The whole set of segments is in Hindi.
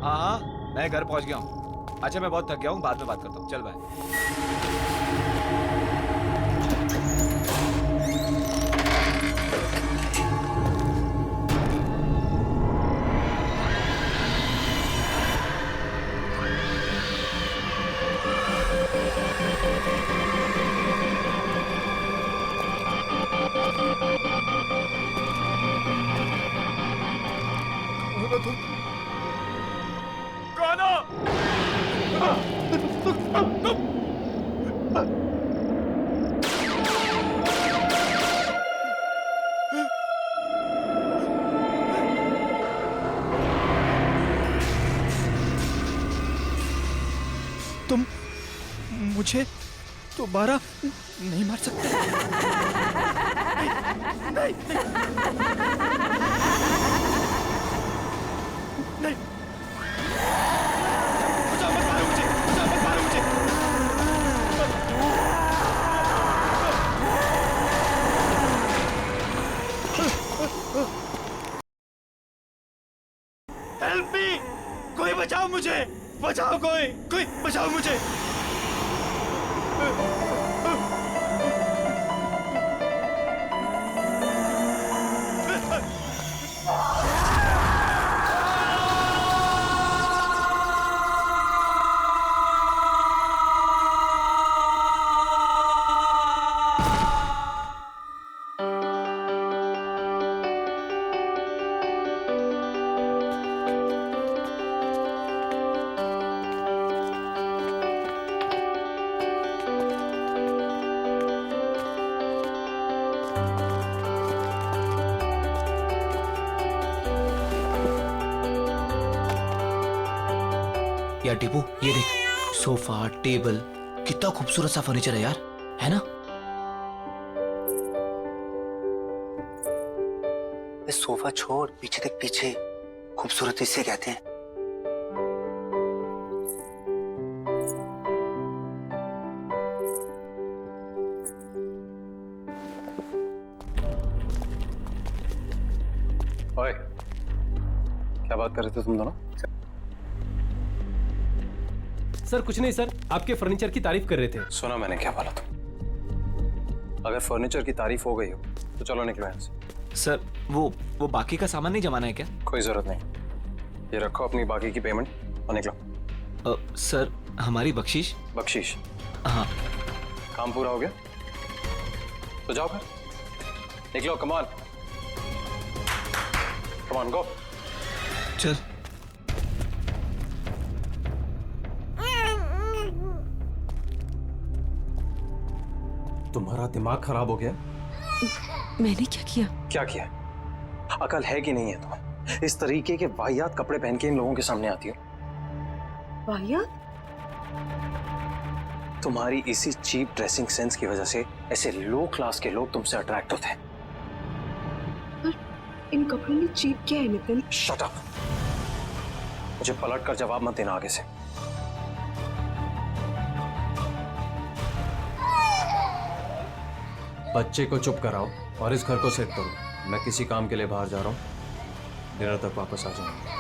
हाँ हाँ, मैं घर पहुंच गया हूँ। अच्छा मैं बहुत थक गया हूँ, बाद में बात करता हूँ, चल बाय। कौन हो तुम? कौन हो तुम? तुम मुझे दोबारा नहीं मार सकते। नहीं, नहीं, नहीं, नहीं। बचाओ, मत मारो मुझे, बचाओ, मत मारो मुझे। हेल्प मी, कोई बचाओ मुझे, बचाओ, कोई कोई बचाओ मुझे। यार टीपू, ये देख, सोफा टेबल, कितना खूबसूरत सा फर्नीचर है यार, है ना? सोफा छोड़, पीछे देख, पीछे खूबसूरत इसे कहते हैं। ओए, क्या बात कर रहे थे तुम दोनों? सर कुछ नहीं सर, आपके फर्नीचर की तारीफ कर रहे थे। सुना मैंने क्या बोला था? अगर फर्नीचर की तारीफ हो गई हो तो चलो निकलो यहाँ से। सर वो बाकी का सामान नहीं जमाना है क्या? कोई जरूरत नहीं, ये रखो अपनी बाकी की पेमेंट और निकलो। सर हमारी बख्शीश। बख्शीश? हाँ। काम पूरा हो गया तो जाओ फिर, निकलो। कमान कमान, गो। चल। तुम्हारा दिमाग खराब हो गया? मैंने क्या किया? क्या किया? अकल है कि नहीं है तुम्हें? इस तरीके के वाहियात कपड़े पहन के इन लोगों के सामने आती हो। वाहियात? तुम्हारी इसी चीप ड्रेसिंग सेंस की वजह से ऐसे लो क्लास के लोग तुमसे अट्रैक्ट होते हैं। पर इन कपड़ों में चीप क्या है नितिन? शट अप, मुझे पलट कर जवाब मत देना आगे से। बच्चे को चुप कराओ और इस घर को सेट करो। मैं किसी काम के लिए बाहर जा रहा हूँ, डिनर तक वापस आ जाऊंगा।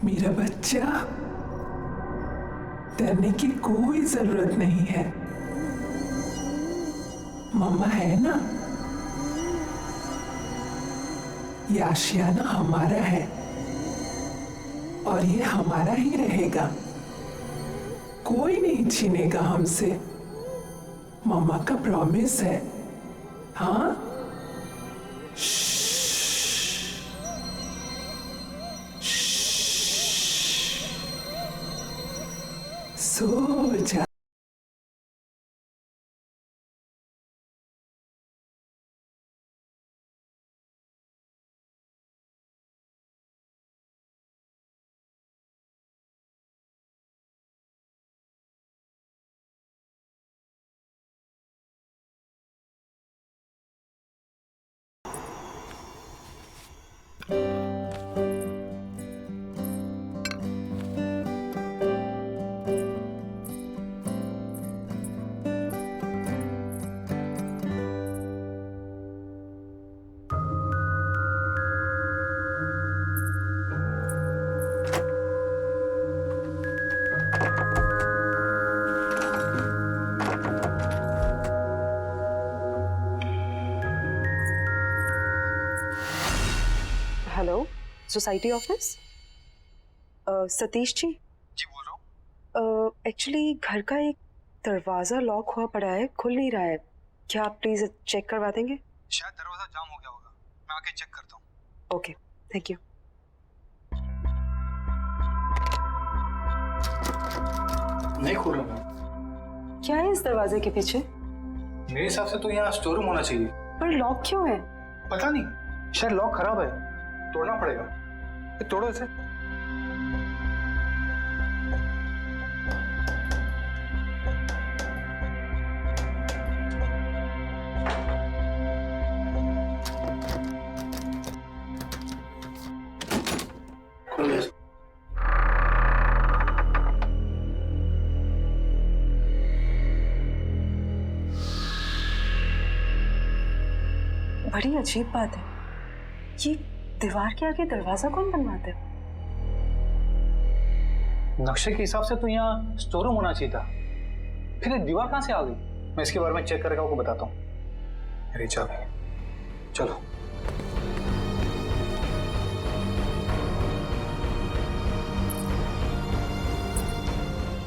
मेरा बच्चा, डरने की कोई जरूरत नहीं है। मम्मा है ना? ये आशियाना हमारा है और ये हमारा ही रहेगा। कोई नहीं छीनेगा हमसे। मम्मा का प्रॉमिस है। हाँ, सो जा। Hello, society office? Satish ji? जी बोल रहा हूँ। एक्चुअली घर का एक दरवाज़ा लॉक हुआ पड़ा है, खुल नहीं रहा है। क्या आप प्लीज़ चेक करवा देंगे? शायद दरवाजा जाम हो गया होगा, मैं आके चेक करता हूँ। Okay, thank you. नहीं खुल रहा। क्या है इस दरवाजे के पीछे? मेरे हिसाब से तो यहाँ स्टोर रूम होना चाहिए। पर लॉक क्यों है? पता नहीं, शायद लॉक खराब है, तोड़ना पड़ेगा। ये तोड़ो इसे। खोल दे। बड़ी अजीब बात है, ये दीवार के आगे दरवाजा कौन बनवाता है? नक्शे के हिसाब से तो यहाँ स्टोर रूम होना चाहिए था, फिर ये दीवार कहाँ से आ गई? मैं इसके बारे में चेक करके आपको बताता हूँ। मेरी चाबी, चलो।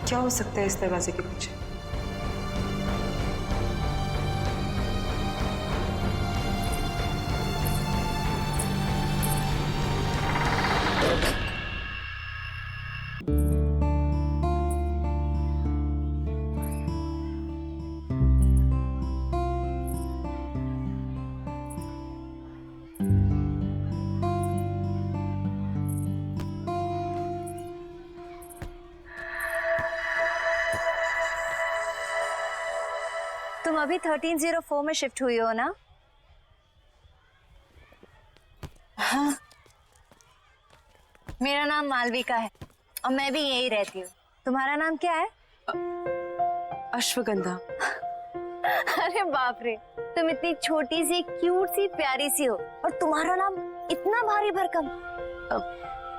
क्या हो सकता है इस दरवाजे के पीछे? तुम अभी 1304 में शिफ्ट हुई हो ना? हाँ। मेरा नाम मालविका है और मैं भी यही रहती हूँ। तुम्हारा नाम क्या है? अश्वगंधा। अरे बाप रे, तुम इतनी छोटी सी क्यूट सी प्यारी सी हो और तुम्हारा नाम इतना भारी भरकम।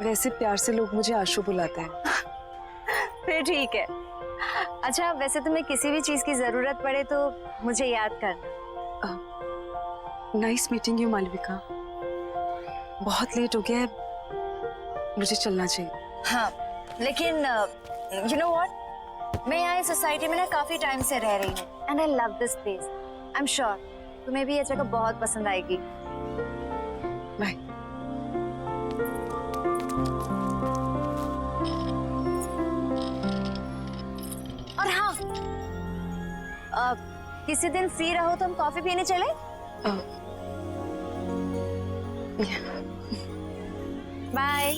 वैसे प्यार से लोग मुझे आशु बुलाते हैं। फिर ठीक है। अच्छा, वैसे तुम्हें किसी भी चीज की जरूरत पड़े तो मुझे याद करना। Nice meeting you Malvika. बहुत लेट हो गया है, मुझे चलना चाहिए। हाँ, लेकिन यू नो व्हाट, मैं यहाँ इस सोसाइटी में ना काफी टाइम से रह रही हूँ and I love this place. I am sure तुम्हें भी ये जगह बहुत पसंद आएगी। बाय। और हाँ, किसी दिन फ्री रहो तो हम कॉफी पीने चले? बाय।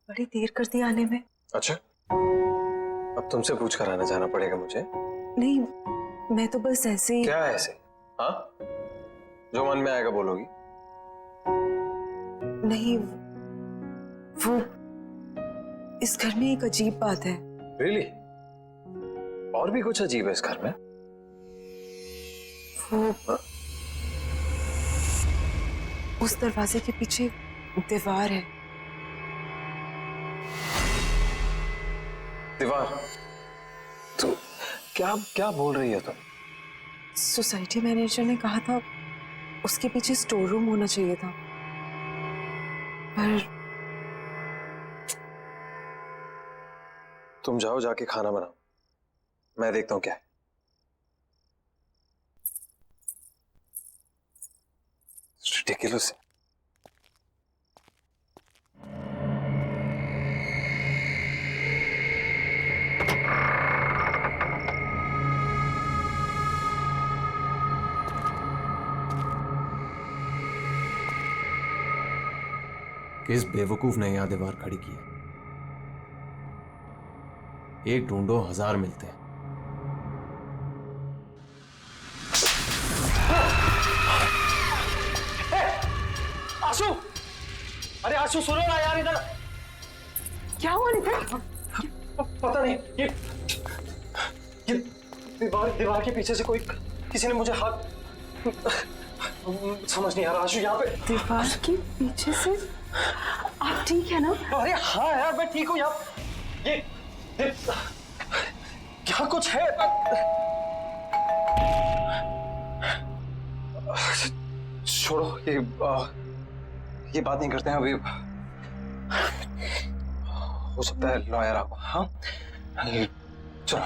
बड़ी देर कर दी आने में। अच्छा, अब तुमसे पूछ कर आना जाना पड़ेगा मुझे? नहीं, मैं तो बस ऐसे ही। क्या ऐसे? हाँ, जो मन में आएगा बोलोगी? नहीं, वो इस घर में एक अजीब बात है। Really? और भी कुछ अजीब है इस घर में? वो उस दरवाजे के पीछे दीवार है। दीवार? तो क्या क्या बोल रही हो तुम? सोसाइटी मैनेजर ने कहा था उसके पीछे स्टोर रूम होना चाहिए था, पर तुम जाओ, जाके खाना बनाओ, मैं देखता हूँ क्या है। Ridiculous. किस बेवकूफ ने यहां दीवार खड़ी की है? एक ढूंढो 1000 मिलते हैं। आशु, अरे आशु सुनो ना यार, इधर क्या हुआ नितिन? पता नहीं, ये दीवार के पीछे से कोई, किसी ने मुझे हाथ, समझ नहीं आ रहा आशु। यहाँ पे दीवार के पीछे से आप ठीक है ना? अरे हाँ यार, मैं ठीक हूँ यार। ये क्या कुछ है? छोड़ो, ये बात नहीं करते हैं अभी। हो सकता है लॉयर आपको। हाँ, ये चलो।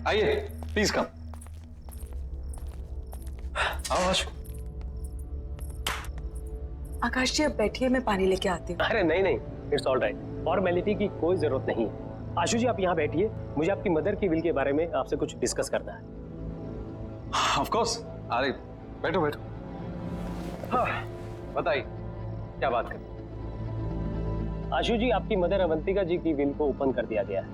आइए, प्लीज कम। आओ आशु। आकाश जी, अब बैठिए, मैं पानी लेके आती हूँ। अरे नहीं नहीं, इट्स ऑल राइट, फॉर्मेलिटी की कोई जरूरत नहीं है। आशु जी, आप यहाँ बैठिए, मुझे आपकी मदर की विल के बारे में आपसे कुछ डिस्कस करना है। Of course. अरे बैठो बैठो। हाँ, बताइए क्या बात कर। आशु जी, आपकी मदर अवंतिका जी की विल को ओपन कर दिया गया है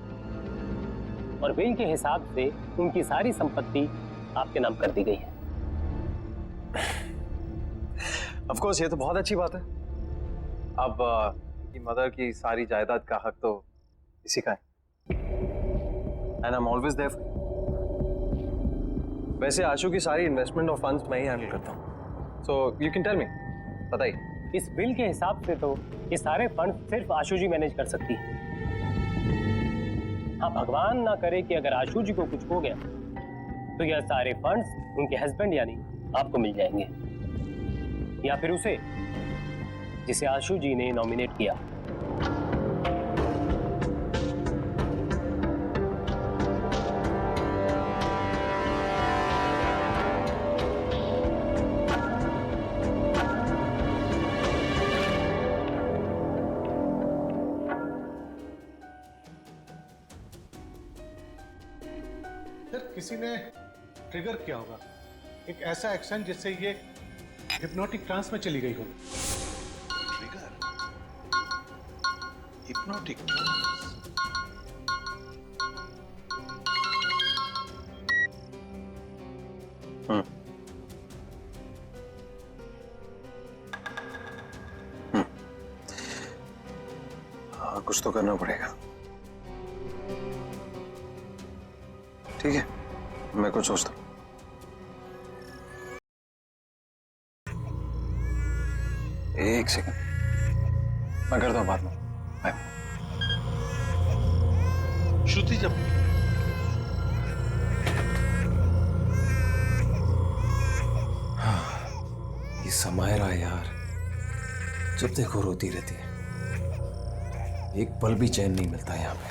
और विल के हिसाब से उनकी सारी संपत्ति आपके नाम कर दी गई है। ऑफ कोर्स, ये तो बहुत अच्छी बात है। अब की मदर की सारी जायदाद का हक तो इसी का है। And I am always there. वैसे आशु की सारी इन्वेस्टमेंट और फंड्स मैं ही हैंडल करता हूँ। So you can tell me, बताइए। इस बिल के हिसाब से तो ये सारे फंड सिर्फ आशु जी मैनेज कर सकती है। हाँ, भगवान ना करे कि अगर आशु जी को कुछ हो गया तो यह सारे फंड्स उनके हस्बैंड यानी आपको मिल जाएंगे, या फिर उसे जिसे आशु जी ने नॉमिनेट किया। सर, किसी ने ट्रिगर किया होगा एक ऐसा एक्शन जिससे ये हिप्नोटिक ट्रांस में चली गई हो। Trigger, hypnotic. हाँ, कुछ तो करना पड़ेगा। ठीक है, मैं कुछ सोचता हूँ। एक सेकंड, मैं करता हूँ बाद में। बाय। श्रुति, जब ये समायरा यार, जब देखो रोती रहती है। एक पल भी चैन नहीं मिलता यहाँ पे।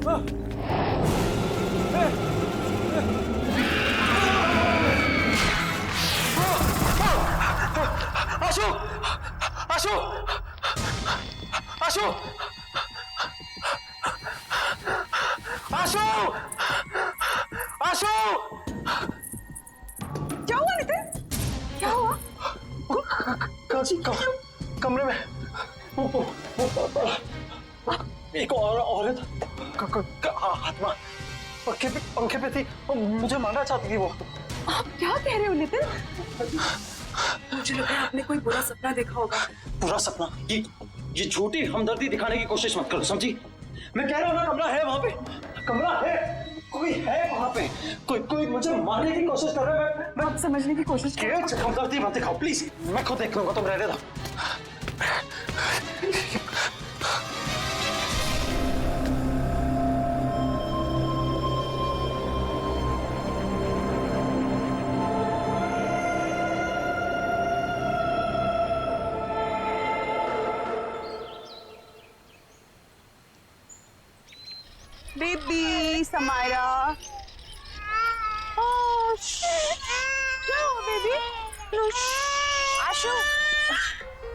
आशु आशु आशु आशु आशु क्या हुआ नितिन? क्या हुआ? कमरे में एक औरत आत्मा पंखे पे थी, मुझे मारना चाहती थी वो। आप क्या कह रहे हो नितिन? मुझे लग रहा है आपने कोई बुरा सपना देखा होगा। बुरा सपना? ये झूठी हमदर्दी दिखाने की कोशिश मत करो, समझी? मैं कह रहा हूँ ना, कमरा है वहां पे, कमरा है, कोई है वहां पे, कोई मुझे मारने की कोशिश कर रहा है। मैं आप समझने की कोशिश करो। हमदर्दी मत दिखाओ प्लीज, मैं खुद देख लूंगा, तुम रहने दो। बेबी समायरा, क्या हुआ बेबी? आशु,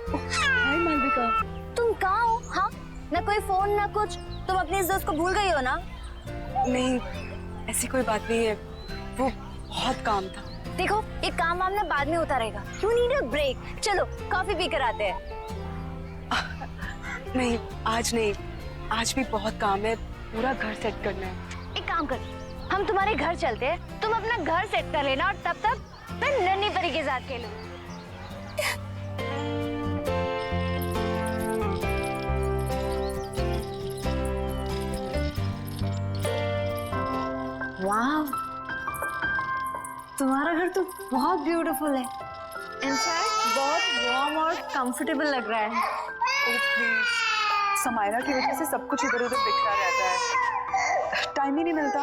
हाय मालविका। तुम कहाँ हो? हाँ, ना कोई फोन ना कुछ। तुम अपने इस दोस्त को भूल गई हो ना? नहीं, ऐसी कोई बात नहीं है, वो बहुत काम था। देखो, ये काम वाम बाद में होता रहेगा। You need a break. चलो कॉफी पी कर आते हैं। नहीं, आज नहीं, आज भी बहुत काम है, पूरा घर सेट करना है। एक काम कर, हम तुम्हारे घर चलते हैं, तुम अपना घर सेट कर लेना और तब तक मैं नन्ही परी के साथ खेलूं। वाह, तुम्हारा घर तो बहुत ब्यूटीफुल है। इनफैक्ट बहुत वार्म और कंफर्टेबल लग रहा है। समायरा की वजह से सब कुछ इधर उधर बिखरा रहता है, टाइम ही नहीं मिलता।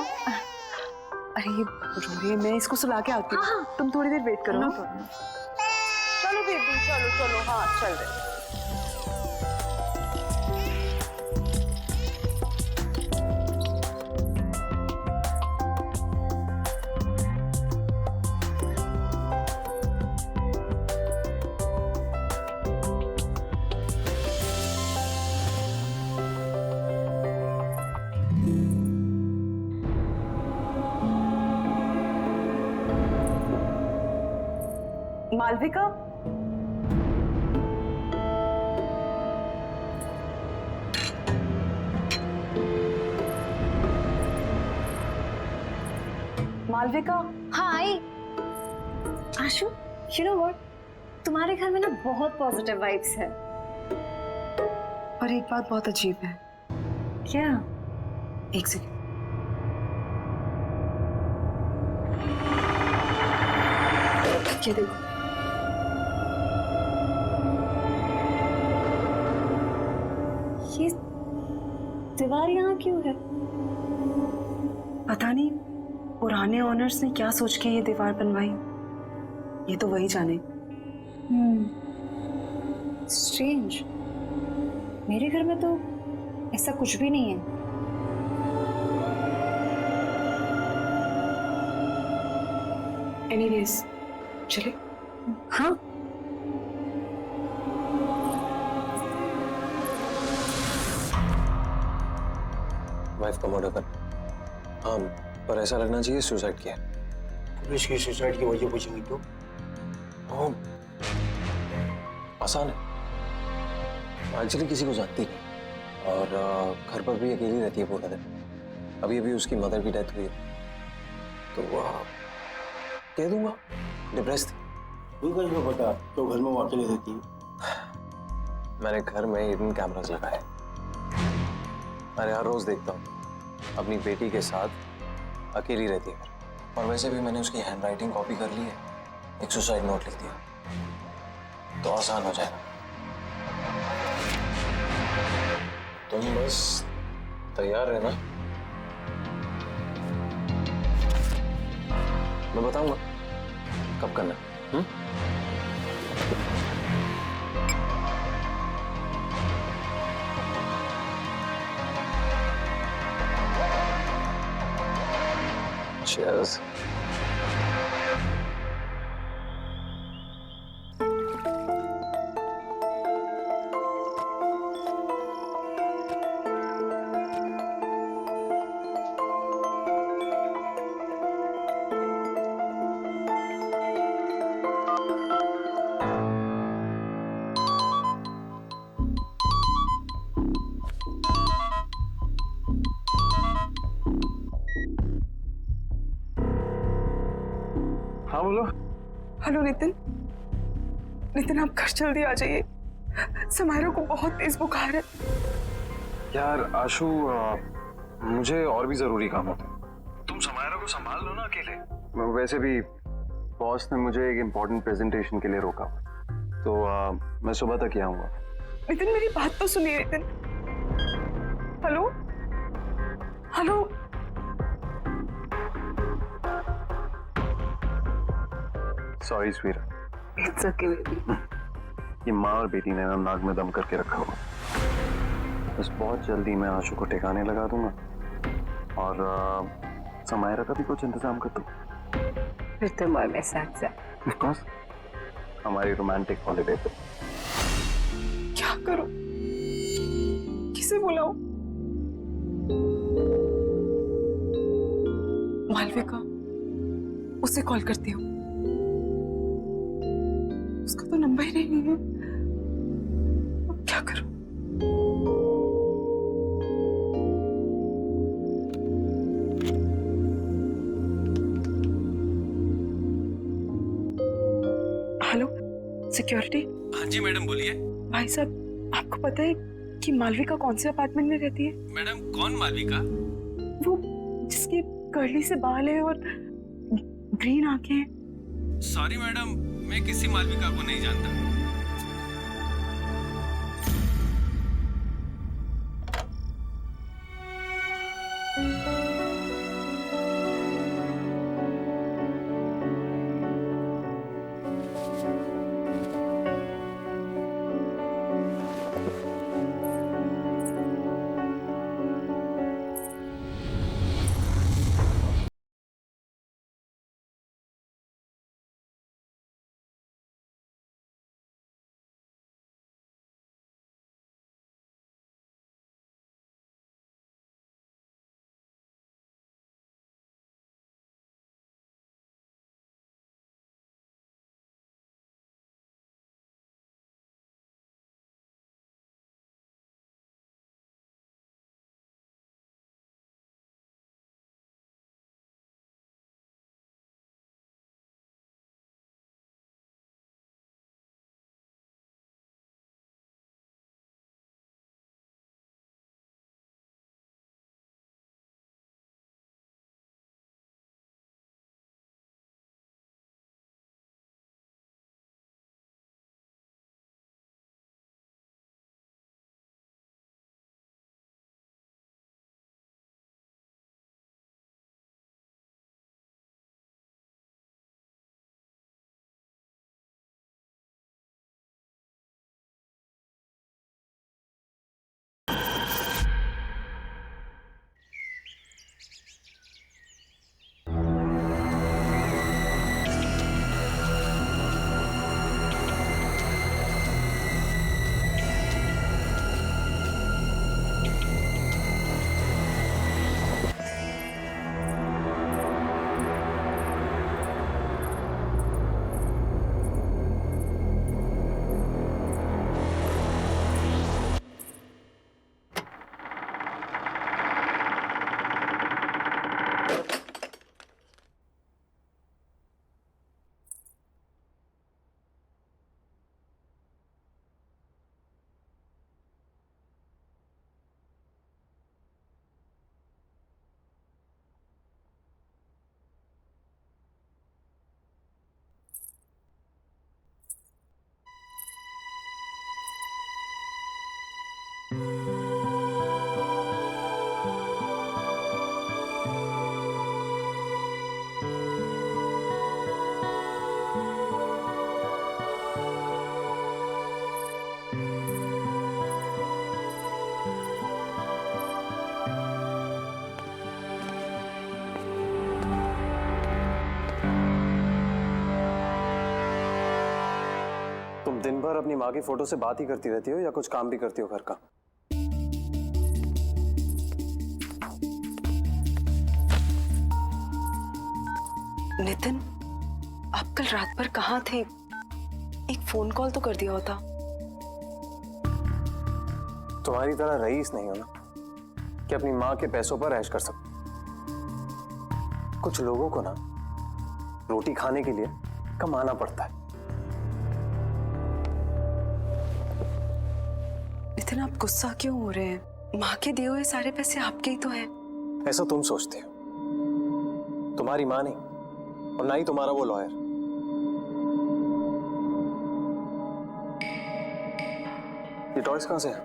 अरे ये रो रही है, मैं इसको सुला के आती हूँ। तुम थोड़ी देर वेट करो ना। चलो बेबी, चलो चलो, हाँ चल रहे। मालविका, मालविका। हाँ आई। आशु, you know what? तुम्हारे घर में ना बहुत पॉजिटिव वाइब्स है। पर एक बात बहुत अजीब है। क्या? एक सेकंड। ये देखो, ये दीवार यहाँ क्यों है? पता नहीं पुराने ओनर्स ने क्या सोच के ये दीवार बनवाई, ये तो वही जाने। स्ट्रेंज, मेरे घर में तो ऐसा कुछ भी नहीं है। एनीवेज, चले। हाँ, वाइफ का मर्डर कर। हाँ, पर ऐसा लगना चाहिए सुसाइड किया। इसकी सुसाइड की वजह पूछेंगी तो? हाँ, आसान है। एक्चुअली किसी को जानती नहीं और घर पर भी अकेली रहती है पूरा दिन। अभी अभी उसकी मदर की डेथ हुई है, तो कह दूंगा डिप्रेस थी। को पता तो घर में वो अकेले रहती है। मैंने घर में हिडन कैमरास लगाए। अरे हर रोज देखता हूँ अपनी बेटी के साथ अकेली रहती है। और वैसे भी मैंने उसकी हैंडराइटिंग कॉपी कर ली है, एक सुसाइड नोट लिख दिया, तो आसान हो जाएगा। तुम बस तैयार रहना, मैं बताऊंगा कब करना। Cheers. हाँ बोलो। हेलो नितिन। नितिन आप घर जल्दी आ जाइए, समायरा को बहुत तेज बुखार है। यार आशु, मुझे और भी जरूरी काम होता है। तुम समायरा को संभाल लो ना अकेले। वैसे भी बॉस ने मुझे एक इम्पोर्टेंट प्रेजेंटेशन के लिए रोका, तो मैं सुबह तक ही आऊंगा। नितिन मेरी बात तो सुनिए Nitin. Hello hello. Sorry Swira. It's okay baby. ये माँ और बेटी ने ना नाक में दम करके रखा हुआ। बस बहुत जल्दी मैं आशु को ठिकाने लगा दूंगा और समायरा का भी कुछ इंतजाम कर दूं। फिर तुम और मैं साथ साथ। ऑफ कोर्स, हमारी रोमांटिक हॉलिडे पे। क्या करूं, किसे बुलाऊं? मालविका, उसे कॉल करती हूँ। उसका तो नंबर ही नहीं है। अब क्या करूं? Hello security. हाँ जी मैडम बोलिए। भाई साहब, आपको पता है कि मालविका कौन से अपार्टमेंट में रहती है? मैडम कौन मालविका? वो जिसकी कर्ली से बाल है और ग्रीन आंखें हैं। सॉरी मैडम, मैं किसी मालविका को नहीं जानता। दिन भर अपनी माँ की फोटो से बात ही करती रहती हो या कुछ काम भी करती हो घर का? नितिन, आप कल रात भर कहाँ थे? एक फोन कॉल तो कर दिया होता। तुम्हारी तरह रईस नहीं हो ना कि अपनी माँ के पैसों पर ऐश कर सकते। कुछ लोगों को ना रोटी खाने के लिए कमाना पड़ता है। नितिन, आप गुस्सा क्यों हो रहे हैं? माँ के दिए हुए सारे पैसे आपके ही तो हैं। ऐसा तुम सोचते हो, तुम्हारी माँ नहीं और ना ही तुम्हारा वो लॉयर। ये टॉयज कहां से है?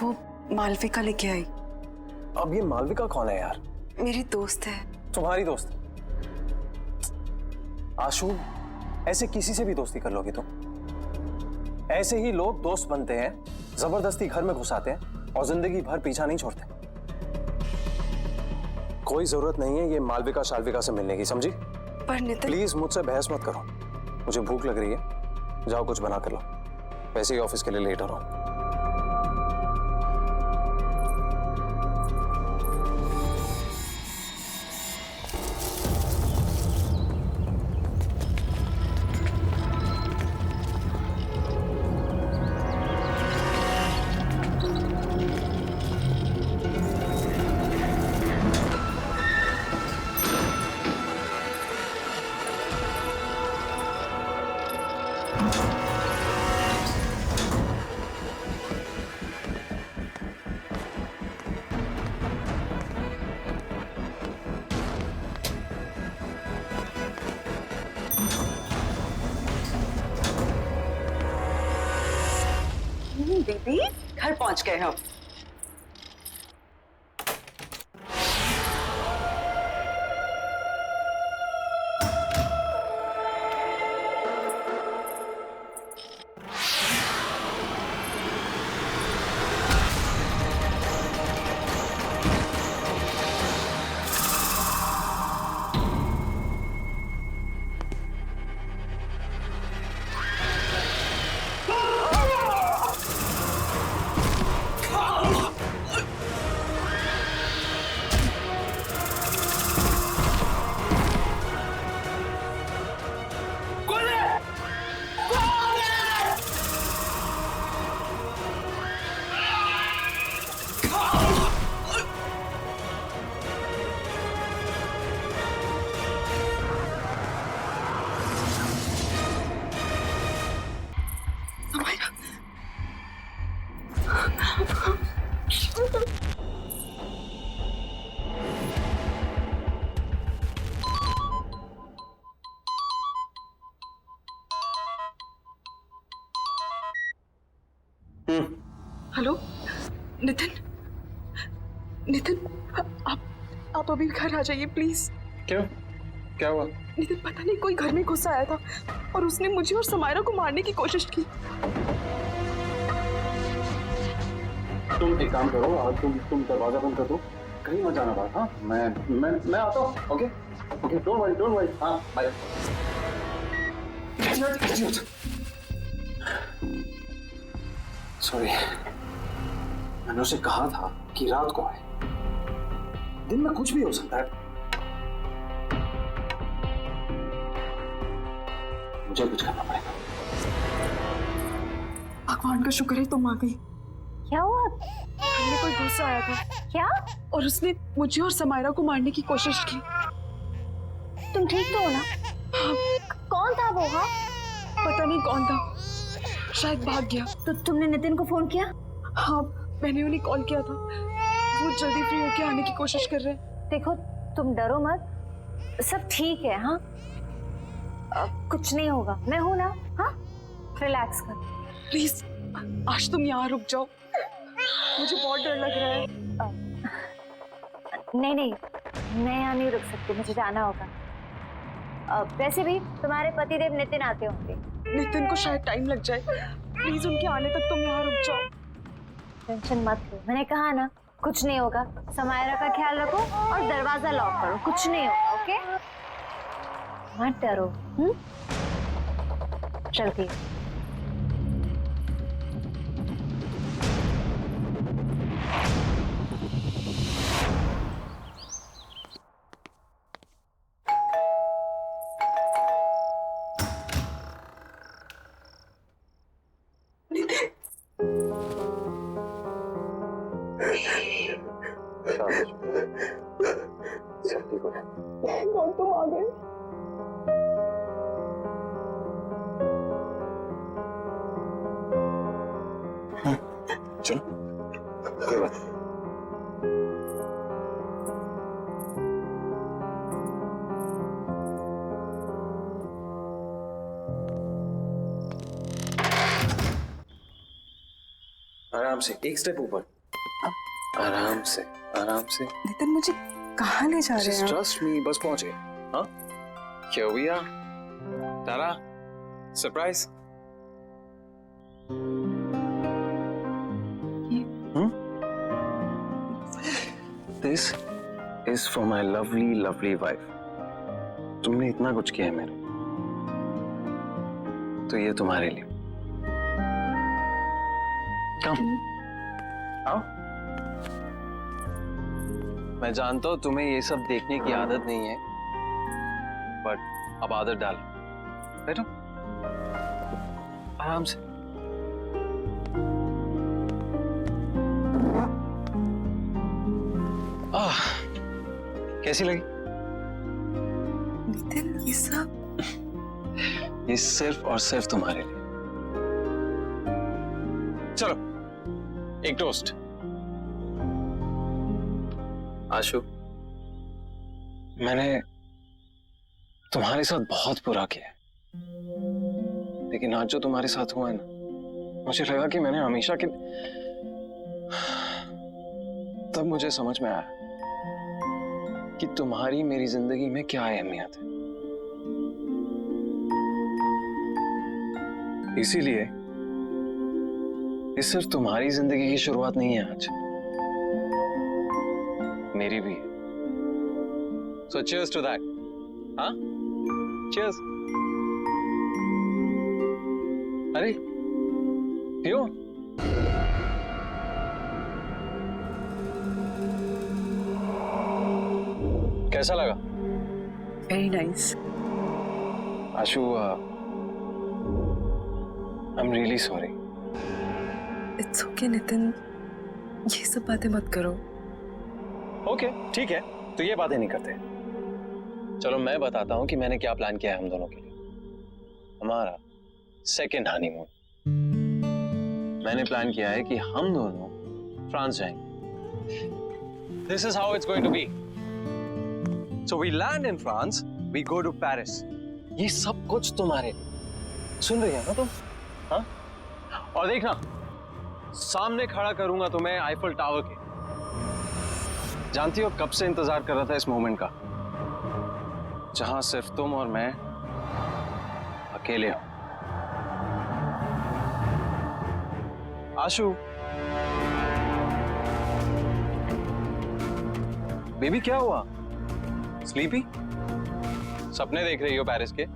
वो मालविका लेके आई। अब ये मालविका कौन है यार? मेरी दोस्त है। तुम्हारी दोस्त? आशु, ऐसे किसी से भी दोस्ती कर लोगे तुम? ऐसे ही लोग दोस्त बनते हैं, जबरदस्ती घर में घुसाते हैं और जिंदगी भर पीछा नहीं छोड़ते। कोई जरूरत नहीं है ये मालविका शालविका से मिलने की, समझी? पर नितिन, प्लीज मुझसे बहस मत करो। मुझे भूख लग रही है, जाओ कुछ बना कर लो। वैसे ही ऑफिस के लिए लेट हो रहा हूं। दीदी, घर पहुंच गए हम। हेलो नितिन, नितिन, आप अभी घर आ जाइए प्लीज। क्यों? क्या हुआ? नितिन, पता नहीं कोई घर में घुस आया था और उसने मुझे और समायरा को मारने की कोशिश की। तुम एक काम करो, आज तुम दरवाजा बंद कर दो, कहीं मत जाना बाहर। हाँ, मैं आता हूँ। Okay okay, don't worry. हाँ, बाय। सॉरी, मैंने उसे कहा था कि रात को आए। दिन में कुछ भी हो सकता है। मुझे कुछ करना पड़ेगा। भगवान का शुक्र है तुम आ गई। क्या हुआ? घर में कोई घुस आया था। क्या? और उसने मुझे और समायरा को मारने की कोशिश की। तुम ठीक तो हो ना? हाँ। कौन था वो? हाँ, पता नहीं कौन था, शायद भाग गया। तो तुमने नितिन को फोन किया? हाँ, मैंने उन्हें कॉल किया था। वो जल्दी फ्री होके आने की कोशिश कर रहे हैं। देखो, तुम डरो मत, सब ठीक है। हाँ, कुछ नहीं होगा, मैं हूं ना। हाँ, रिलैक्स कर। प्लीज आज तुम यहाँ रुक जाओ, मुझे बहुत डर लग रहा है। नहीं, मैं यहाँ नहीं रुक सकती, मुझे जाना होगा। वैसे भी तुम्हारे पतिदेव नितिन आते होंगे। नितिन को शायद टाइम लग जाए, प्लीज उनके आने तक तुम यहाँ रुक जाओ। टेंशन मत लो, मैंने कहा ना कुछ नहीं होगा। समायरा का ख्याल रखो और दरवाजा लॉक करो, कुछ नहीं होगा। ओके, मत डरो। चलती हूँ। सब ठीक हो गया। और तुम आ गए। चलो कोई बात नहीं। आराम से, एक स्टेप ऊपर, आराम से आराम से। नितिन मुझे कहाँ ले जा रहे हैं? ट्रस्ट मी, बस पहुंचे। हाँ क्या भैया तारा surprise. This is for my lovely lovely wife. तुमने इतना कुछ किया है मेरे, तो ये तुम्हारे लिए। कम आओ। मैं जानता हूं तुम्हें ये सब देखने की आदत नहीं है, बट अब आदत डालो। बैठो आराम से। कैसी लगी? नितिन ये सब ये सिर्फ और सिर्फ तुम्हारे लिए। चलो एक टोस्ट। आशु, मैंने तुम्हारे साथ बहुत बुरा किया है, लेकिन आज जो तुम्हारे साथ हुआ है ना, मुझे लगा कि मैंने हमेशा के, तब मुझे समझ में आया कि तुम्हारी मेरी जिंदगी में क्या अहमियत है। इसीलिए ये सिर्फ तुम्हारी जिंदगी की शुरुआत नहीं है आज, मेरी भी है। So cheers to that. हाँ? Cheers. अरे पियो। कैसा लगा? Very nice. Ashu, I am really sorry. It's okay Nitin, ये सब बातें मत करो। ओके ठीक है, तो ये बातें नहीं करते। चलो मैं बताता हूँ कि मैंने क्या प्लान किया है हम दोनों के लिए। हमारा सेकेंड हनीमून। मैंने प्लान किया है कि हम दोनों फ्रांस जाएंगे। This is how it's going to be. So we land in France, we go to Paris. ये सब कुछ तुम्हारे लिए। सुन रही है ना तुम? हाँ? और देखना, सामने खड़ा करूंगा तुम्हें आईफल टावर के। जानती हो कब से इंतजार कर रहा था इस मोमेंट का, जहां सिर्फ तुम और मैं अकेले हो। आशु, बेबी क्या हुआ? स्लीपी? सपने देख रही हो पेरिस के?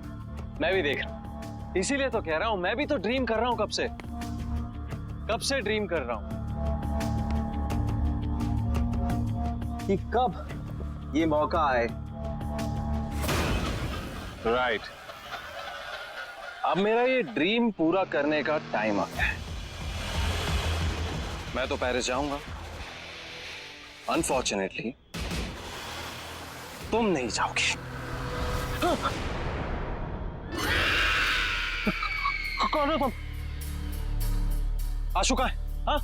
मैं भी देख रहा हूं, इसीलिए तो कह रहा हूं, मैं भी तो ड्रीम कर रहा हूं कब से ड्रीम कर रहा हूं कि कब ये मौका आए। राइट, अब मेरा ये ड्रीम पूरा करने का टाइम आ गया है। मैं तो पेरिस जाऊंगा, अनफॉर्चुनेटली तुम नहीं जाओगी। कौन हो तुम? आशु कहाँ है? हाँ?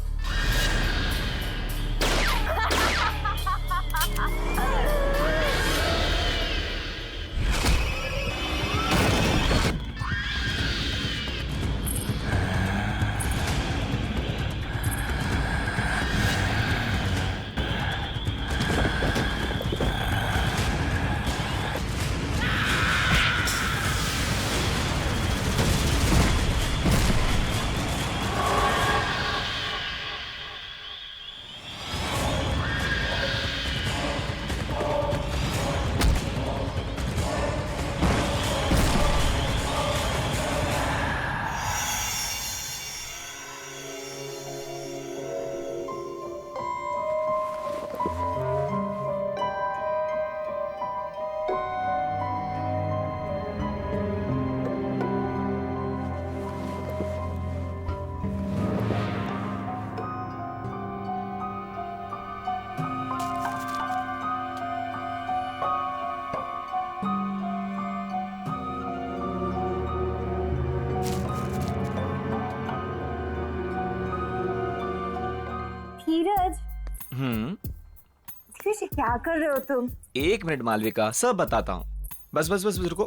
धीरज ये क्या कर रहे हो तुम? 1 मिनट मालविका, सब बताता हूँ। बस बस बस बस रुको।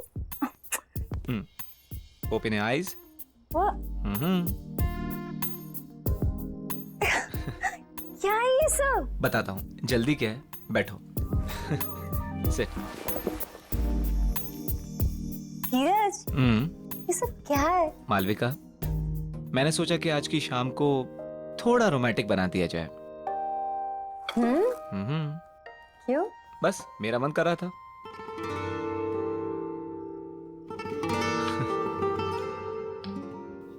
Open your eyes. क्या है ये सब? बताता हूँ, जल्दी क्या है, बैठो। सिट। धीरज ये सब क्या है? मालविका, मैंने सोचा कि आज की शाम को थोड़ा रोमांटिक बना दिया जाए। क्यों? बस मेरा मन कर रहा था।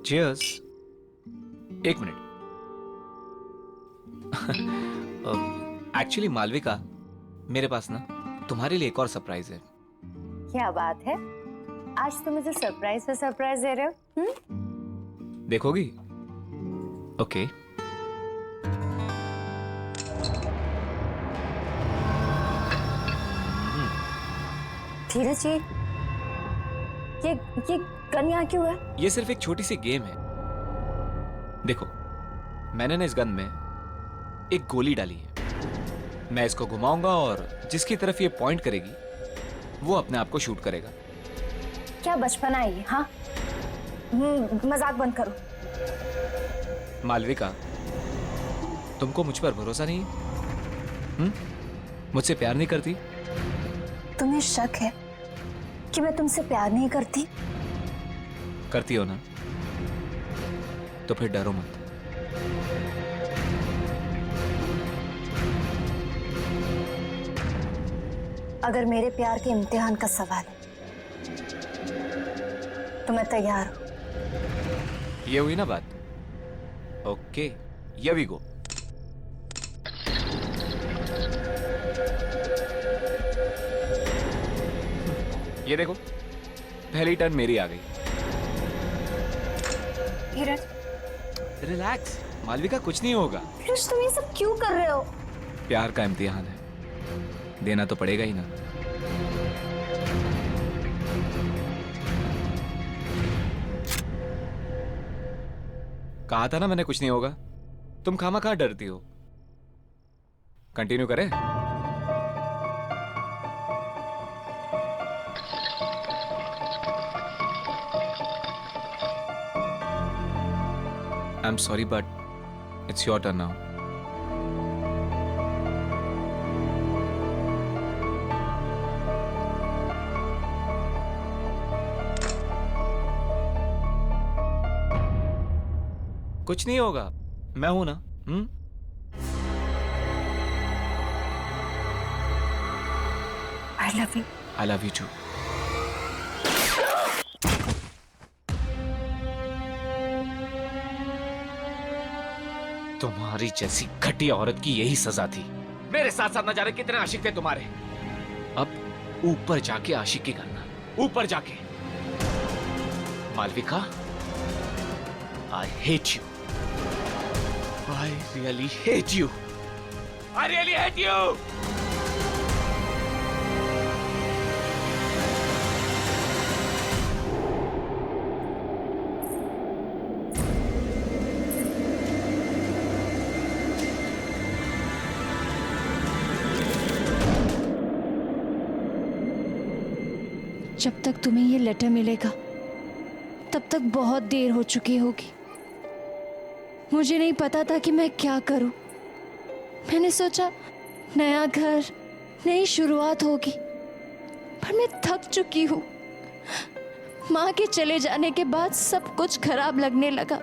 Cheers। 1 मिनट। एक्चुअली मालविका, मेरे पास ना तुम्हारे लिए एक और सरप्राइज है। क्या बात है? आज तुम मुझे सरप्राइज पे सरप्राइज दे रहे हो? देखोगी? ओके। धीरज जी, ये गन यहाँ क्यों है? ये सिर्फ एक छोटी सी गेम है। देखो, मैंने ना इस गन में एक गोली डाली है। मैं इसको घुमाऊंगा और जिसकी तरफ ये पॉइंट करेगी वो अपने आप को शूट करेगा। क्या बचपना है ये? हाँ, मजाक बंद करो। मालविका, तुमको मुझ पर भरोसा नहीं है? मुझसे प्यार नहीं करती? तुम्हें शक है कि मैं तुमसे प्यार नहीं करती? करती हो ना? तो फिर डरो मत। अगर मेरे प्यार के इम्तिहान का सवाल है तो मैं तैयार हूं। ये हुई ना बात? Okay, here we go. ये देखो, पहली टर्न मेरी आ गई। धीरज, रिलैक्स मालविका, कुछ नहीं होगा। धीरज तुम ये सब क्यों कर रहे हो? प्यार का इम्तिहान है, देना तो पड़ेगा ही ना। कहा था ना मैंने कुछ नहीं होगा। तुम खामखा डरती हो। कंटिन्यू करें? I'm sorry, but it's your turn now. कुछ नहीं होगा, मैं हूं ना। I love you. I love you too. तुम्हारी जैसी घटिया औरत की यही सजा थी। मेरे साथ साथ न जाने कितने आशिक थे तुम्हारे। अब ऊपर जाके आशिकी करना, ऊपर जाके। Malvika, I hate you. I really hate you. I really hate you. जब तक तुम्हें ये लेटर मिलेगा तब तक बहुत देर हो चुकी होगी। मुझे नहीं पता था कि मैं क्या करूं। मैंने सोचा नया घर, नई शुरुआत होगी, पर मैं थक चुकी हूं। माँ के चले जाने के बाद सब कुछ खराब लगने लगा।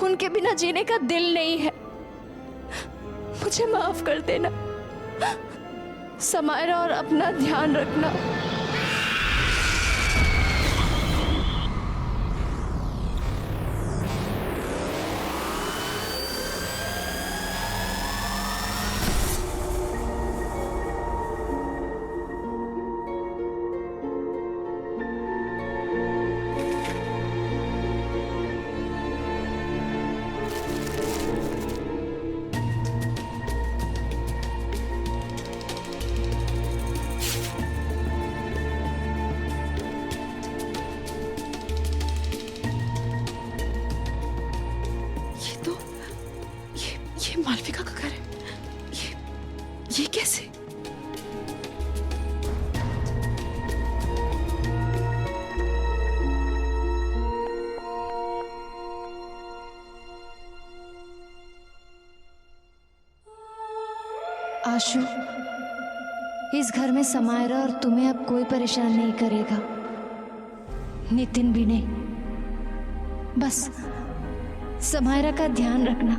उनके बिना जीने का दिल नहीं है। मुझे माफ कर देना समायरा, और अपना ध्यान रखना। ये कैसे? आशु, इस घर में समायरा और तुम्हें अब कोई परेशान नहीं करेगा, नितिन भी नहीं। बस समायरा का ध्यान रखना,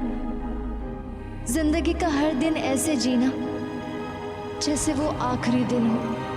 जिंदगी का हर दिन ऐसे जीना जैसे वो आखिरी दिन हो।